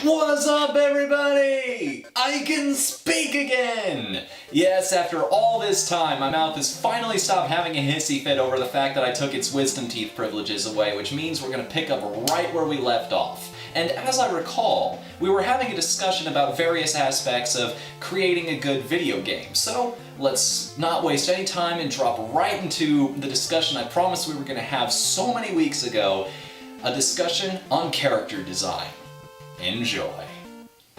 What's up, everybody? I can speak again! Yes, after all this time, my mouth has finally stopped having a hissy fit over the fact that I took its wisdom teeth privileges away, which means we're gonna pick up right where we left off. And as I recall, we were having a discussion about various aspects of creating a good video game. So let's not waste any time and drop right into the discussion I promised we were gonna have so many weeks ago, a discussion on character design. Enjoy.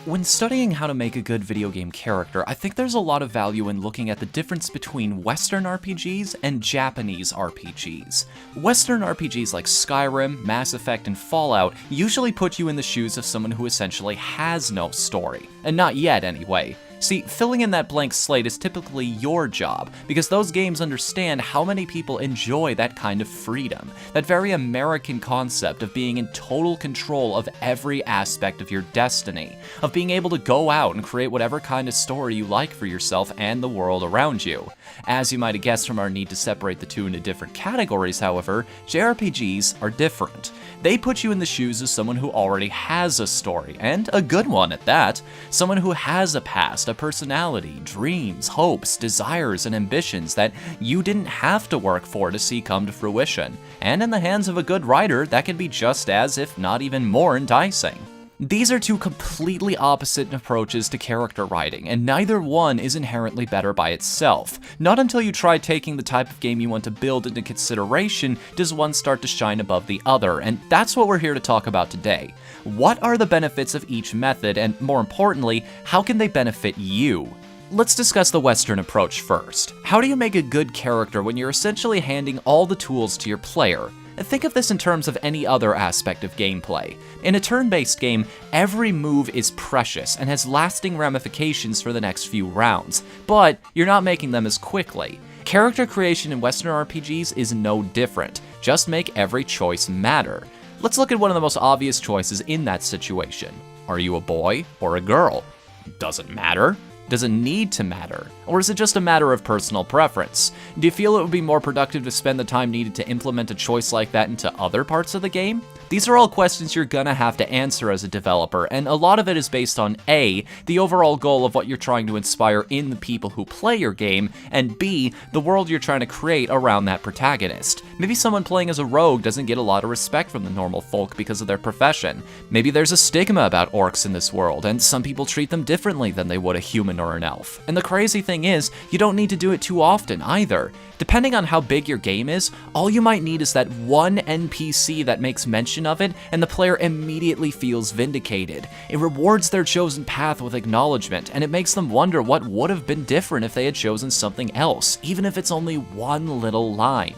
When studying how to make a good video game character, I think there's a lot of value in looking at the difference between Western RPGs and Japanese RPGs. Western RPGs like Skyrim, Mass Effect, and Fallout usually put you in the shoes of someone who essentially has no story. And not yet, anyway. See, filling in that blank slate is typically your job, because those games understand how many people enjoy that kind of freedom, that very American concept of being in total control of every aspect of your destiny, of being able to go out and create whatever kind of story you like for yourself and the world around you. As you might have guessed from our need to separate the two into different categories, however, JRPGs are different. They put you in the shoes of someone who already has a story, and a good one at that. Someone who has a past, a personality, dreams, hopes, desires, and ambitions that you didn't have to work for to see come to fruition. And in the hands of a good writer, that can be just as, if not even more, enticing. These are two completely opposite approaches to character writing, and neither one is inherently better by itself. Not until you try taking the type of game you want to build into consideration does one start to shine above the other, and that's what we're here to talk about today. What are the benefits of each method, and more importantly, how can they benefit you? Let's discuss the Western approach first. How do you make a good character when you're essentially handing all the tools to your player? Think of this in terms of any other aspect of gameplay. In a turn-based game, every move is precious and has lasting ramifications for the next few rounds, but you're not making them as quickly. Character creation in Western RPGs is no different. Just make every choice matter. Let's look at one of the most obvious choices in that situation. Are you a boy or a girl? Doesn't matter. Does it need to matter? Or is it just a matter of personal preference? Do you feel it would be more productive to spend the time needed to implement a choice like that into other parts of the game? These are all questions you're gonna have to answer as a developer, and a lot of it is based on A, the overall goal of what you're trying to inspire in the people who play your game, and B, the world you're trying to create around that protagonist. Maybe someone playing as a rogue doesn't get a lot of respect from the normal folk because of their profession. Maybe there's a stigma about orcs in this world, and some people treat them differently than they would a human or an elf. And the crazy thing is, you don't need to do it too often either. Depending on how big your game is, all you might need is that one NPC that makes mention of it, and the player immediately feels vindicated. It rewards their chosen path with acknowledgement, and it makes them wonder what would have been different if they had chosen something else, even if it's only one little line.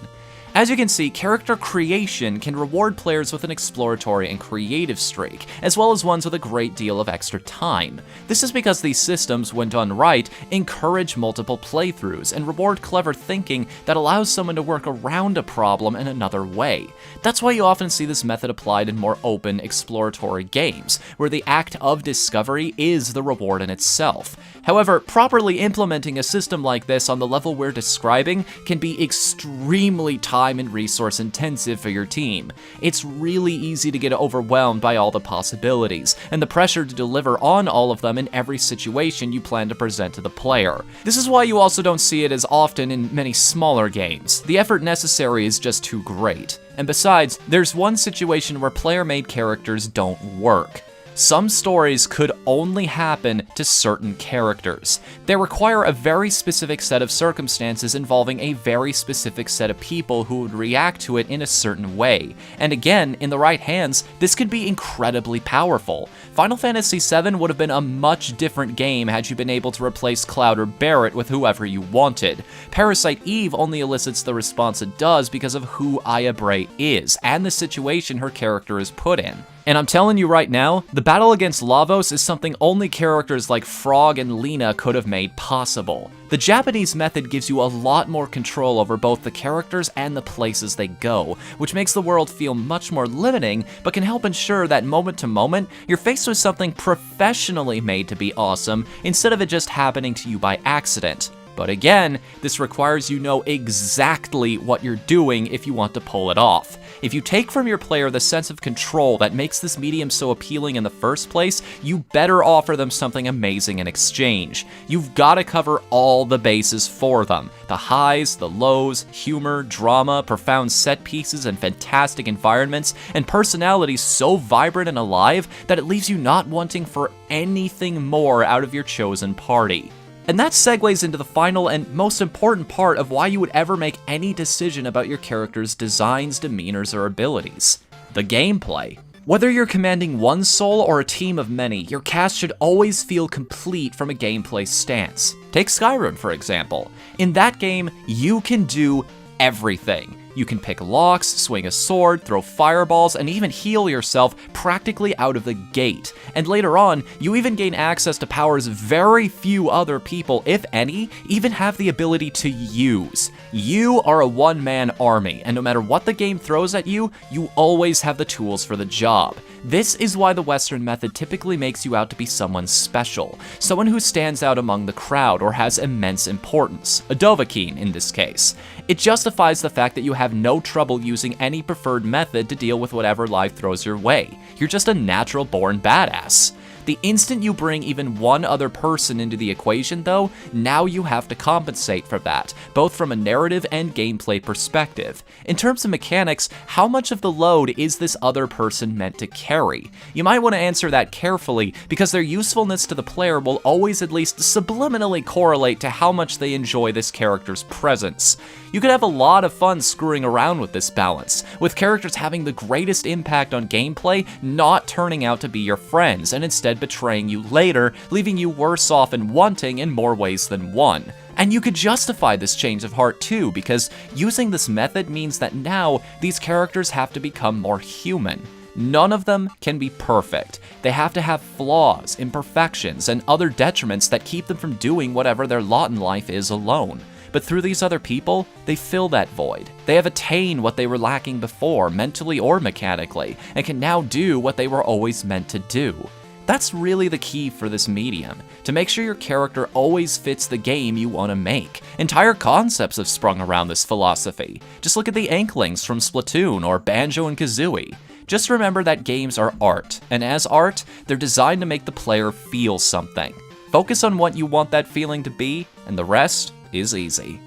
As you can see, character creation can reward players with an exploratory and creative streak, as well as ones with a great deal of extra time. This is because these systems, when done right, encourage multiple playthroughs and reward clever thinking that allows someone to work around a problem in another way. That's why you often see this method applied in more open, exploratory games, where the act of discovery is the reward in itself. However, properly implementing a system like this on the level we're describing can be extremely time and resource intensive for your team. It's really easy to get overwhelmed by all the possibilities, and the pressure to deliver on all of them in every situation you plan to present to the player. This is why you also don't see it as often in many smaller games. The effort necessary is just too great. And besides, there's one situation where player-made characters don't work. Some stories could only happen to certain characters. They require a very specific set of circumstances involving a very specific set of people who would react to it in a certain way. And again, in the right hands, this could be incredibly powerful. Final Fantasy VII would have been a much different game had you been able to replace Cloud or Barrett with whoever you wanted. Parasite Eve only elicits the response it does because of who Aya Bray is, and the situation her character is put in. And I'm telling you right now, the battle against Lavos is something only characters like Frog and Lena could have made possible. The Japanese method gives you a lot more control over both the characters and the places they go, which makes the world feel much more limiting, but can help ensure that moment to moment, you're faced with something professionally made to be awesome, instead of it just happening to you by accident. But again, this requires you know exactly what you're doing if you want to pull it off. If you take from your player the sense of control that makes this medium so appealing in the first place, you better offer them something amazing in exchange. You've got to cover all the bases for them. The highs, the lows, humor, drama, profound set pieces, and fantastic environments, and personalities so vibrant and alive that it leaves you not wanting for anything more out of your chosen party. And that segues into the final and most important part of why you would ever make any decision about your character's designs, demeanors, or abilities: the gameplay. Whether you're commanding one soul or a team of many, your cast should always feel complete from a gameplay stance. Take Skyrim, for example. In that game, you can do everything. You can pick locks, swing a sword, throw fireballs, and even heal yourself practically out of the gate. And later on, you even gain access to powers very few other people, if any, even have the ability to use. You are a one-man army, and no matter what the game throws at you, you always have the tools for the job. This is why the Western method typically makes you out to be someone special, someone who stands out among the crowd or has immense importance, a Dovahkiin in this case. It justifies the fact that you have no trouble using any preferred method to deal with whatever life throws your way. You're just a natural-born badass. The instant you bring even one other person into the equation, though, now you have to compensate for that, both from a narrative and gameplay perspective. In terms of mechanics, how much of the load is this other person meant to carry? You might want to answer that carefully, because their usefulness to the player will always at least subliminally correlate to how much they enjoy this character's presence. You could have a lot of fun screwing around with this balance, with characters having the greatest impact on gameplay not turning out to be your friends, and instead betraying you later, leaving you worse off and wanting in more ways than one. And you could justify this change of heart too, because using this method means that now these characters have to become more human. None of them can be perfect. They have to have flaws, imperfections, and other detriments that keep them from doing whatever their lot in life is alone. But through these other people, they fill that void. They have attained what they were lacking before, mentally or mechanically, and can now do what they were always meant to do. That's really the key for this medium, to make sure your character always fits the game you want to make. Entire concepts have sprung around this philosophy. Just look at the Inklings from Splatoon or Banjo and Kazooie. Just remember that games are art, and as art, they're designed to make the player feel something. Focus on what you want that feeling to be, and the rest is easy.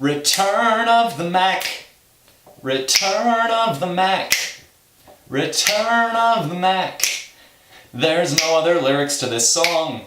Return of the Mac. Return of the Mac. Return of the Mac. There's no other lyrics to this song.